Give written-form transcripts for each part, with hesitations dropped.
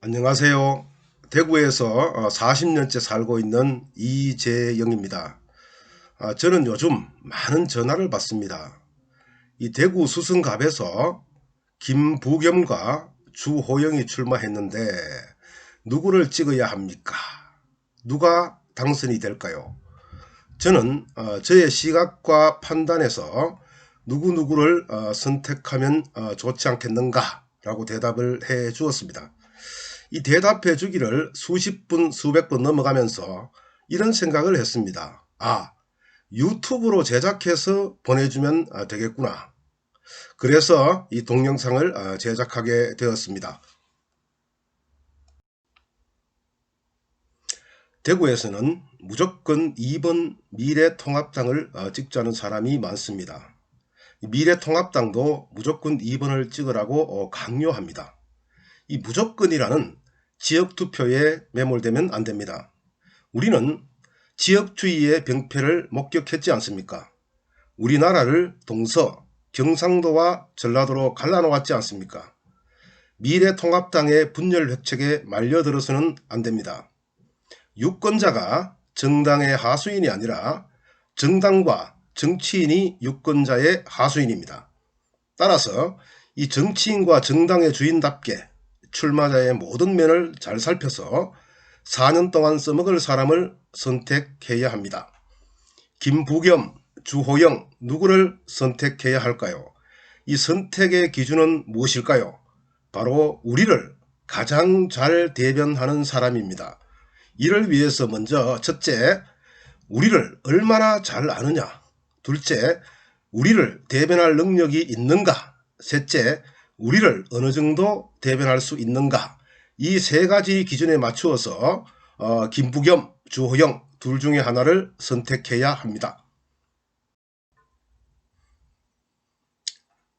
안녕하세요. 대구에서 40년째 살고 있는 이재영입니다. 저는 요즘 많은 전화를 받습니다. 이 대구 수성갑에서 김부겸과 주호영이 출마했는데 누구를 찍어야 합니까? 누가 당선이 될까요? 저는 저의 시각과 판단에서 누구누구를 선택하면 좋지 않겠는가 라고 대답을 해 주었습니다. 이 대답해 주기를 수십 분 수백 번 넘어가면서 이런 생각을 했습니다. 유튜브로 제작해서 보내주면 되겠구나. 그래서 이 동영상을 제작하게 되었습니다. 대구에서는 무조건 2번 미래통합당을 찍자는 사람이 많습니다. 미래통합당도 무조건 2번을 찍으라고 강요합니다. 이 무조건이라는 지역투표에 매몰되면 안됩니다. 우리는 지역주의의 병폐를 목격했지 않습니까? 우리나라를 동서, 경상도와 전라도로 갈라놓았지 않습니까? 미래통합당의 분열획책에 말려들어서는 안됩니다. 유권자가 정당의 하수인이 아니라 정당과 정치인이 유권자의 하수인입니다. 따라서 이 정치인과 정당의 주인답게 출마자의 모든 면을 잘 살펴서 4년 동안 써먹을 사람을 선택해야 합니다. 김부겸, 주호영 누구를 선택해야 할까요? 이 선택의 기준은 무엇일까요? 바로 우리를 가장 잘 대변하는 사람입니다. 이를 위해서 먼저 첫째, 우리를 얼마나 잘 아느냐. 둘째, 우리를 대변할 능력이 있는가. 셋째, 우리를 어느 정도 대변할 수 있는가. 이 세 가지 기준에 맞추어서 김부겸, 주호영 둘 중에 하나를 선택해야 합니다.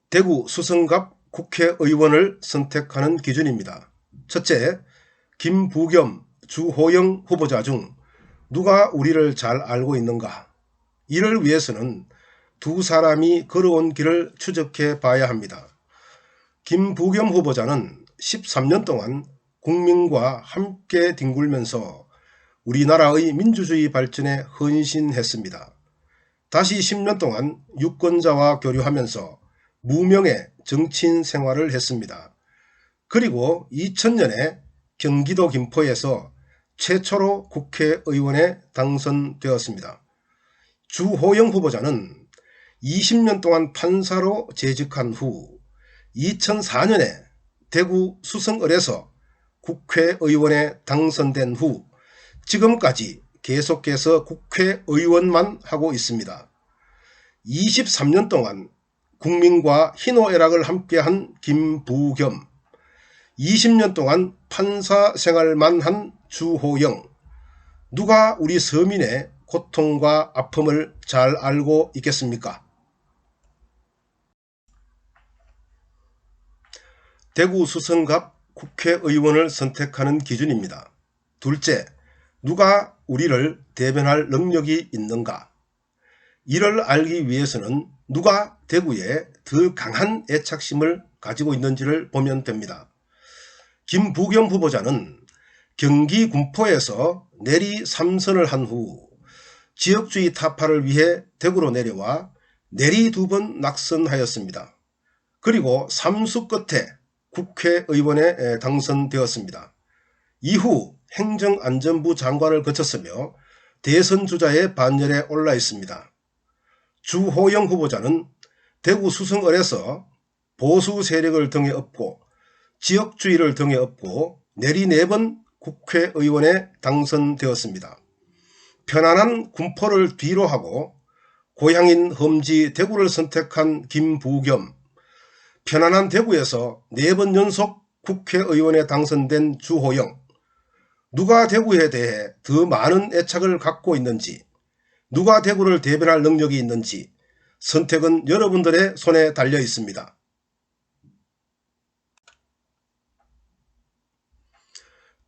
대구 수성갑 국회의원을 선택하는 기준입니다. 첫째, 김부겸, 주호영 후보자 중 누가 우리를 잘 알고 있는가. 이를 위해서는 두 사람이 걸어온 길을 추적해 봐야 합니다. 김부겸 후보자는 13년 동안 국민과 함께 뒹굴면서 우리나라의 민주주의 발전에 헌신했습니다. 다시 10년 동안 유권자와 교류하면서 무명의 정치인 생활을 했습니다. 그리고 2000년에 경기도 김포에서 최초로 국회의원에 당선되었습니다. 주호영 후보자는 20년 동안 판사로 재직한 후 2004년에 대구 수성을에서 국회의원에 당선된 후 지금까지 계속해서 국회의원만 하고 있습니다. 23년 동안 국민과 희노애락을 함께한 김부겸, 20년 동안 판사 생활만 한 주호영, 누가 우리 서민의 고통과 아픔을 잘 알고 있겠습니까? 대구 수성갑 국회의원을 선택하는 기준입니다. 둘째, 누가 우리를 대변할 능력이 있는가? 이를 알기 위해서는 누가 대구에 더 강한 애착심을 가지고 있는지를 보면 됩니다. 김부겸 후보자는 경기 군포에서 내리 3선을 한 후 지역주의 타파를 위해 대구로 내려와 내리 2번 낙선하였습니다. 그리고 3수 끝에 국회의원에 당선되었습니다. 이후 행정안전부 장관을 거쳤으며 대선 주자의 반열에 올라 있습니다. 주호영 후보자는 대구 수성을에서 보수 세력을 등에 업고 지역주의를 등에 업고 내리 4번 국회의원에 당선되었습니다. 편안한 군포를 뒤로하고 고향인 험지 대구를 선택한 김부겸, 편안한 대구에서 4번 연속 국회의원에 당선된 주호영, 누가 대구에 대해 더 많은 애착을 갖고 있는지, 누가 대구를 대변할 능력이 있는지 선택은 여러분들의 손에 달려 있습니다.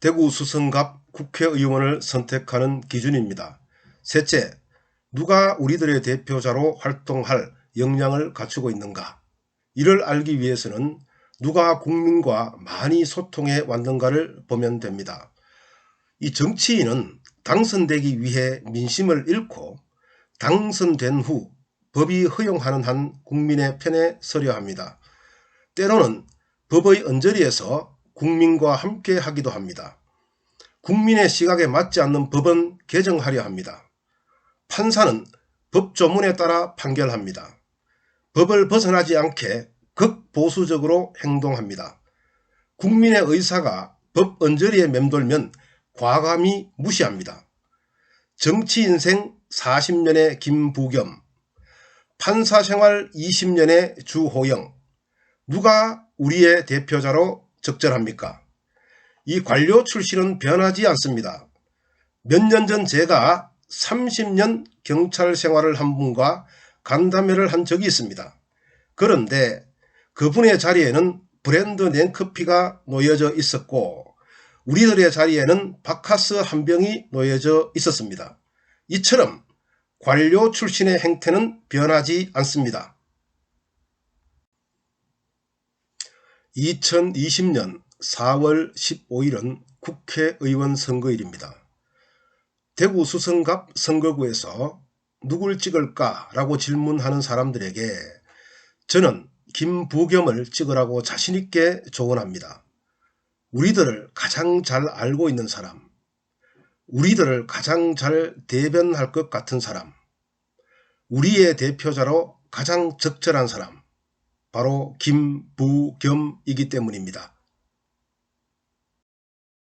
대구 수성갑 국회의원을 선택하는 기준입니다. 셋째, 누가 우리들의 대표자로 활동할 역량을 갖추고 있는가. 이를 알기 위해서는 누가 국민과 많이 소통해 왔는가를 보면 됩니다. 이 정치인은 당선되기 위해 민심을 잃고 당선된 후 법이 허용하는 한 국민의 편에 서려 합니다. 때로는 법의 언저리에서 국민과 함께 하기도 합니다. 국민의 시각에 맞지 않는 법은 개정하려 합니다. 판사는 법조문에 따라 판결합니다. 법을 벗어나지 않게 극보수적으로 행동합니다. 국민의 의사가 법 언저리에 맴돌면 과감히 무시합니다. 정치 인생 40년의 김부겸, 판사 생활 20년의 주호영, 누가 우리의 대표자로 적절합니까? 이 관료 출신은 변하지 않습니다. 몇 년 전 제가 30년 경찰 생활을 한 분과 간담회를 한 적이 있습니다. 그런데 그분의 자리에는 브랜드 냉커피가 놓여져 있었고 우리들의 자리에는 바카스 한 병이 놓여져 있었습니다. 이처럼 관료 출신의 행태는 변하지 않습니다. 2020년 4월 15일은 국회의원 선거일입니다. 대구 수성갑 선거구에서 누굴 찍을까 라고 질문하는 사람들에게 저는 김부겸을 찍으라고 자신있게 조언합니다. 우리들을 가장 잘 알고 있는 사람, 우리들을 가장 잘 대변할 것 같은 사람, 우리의 대표자로 가장 적절한 사람, 바로 김부겸이기 때문입니다.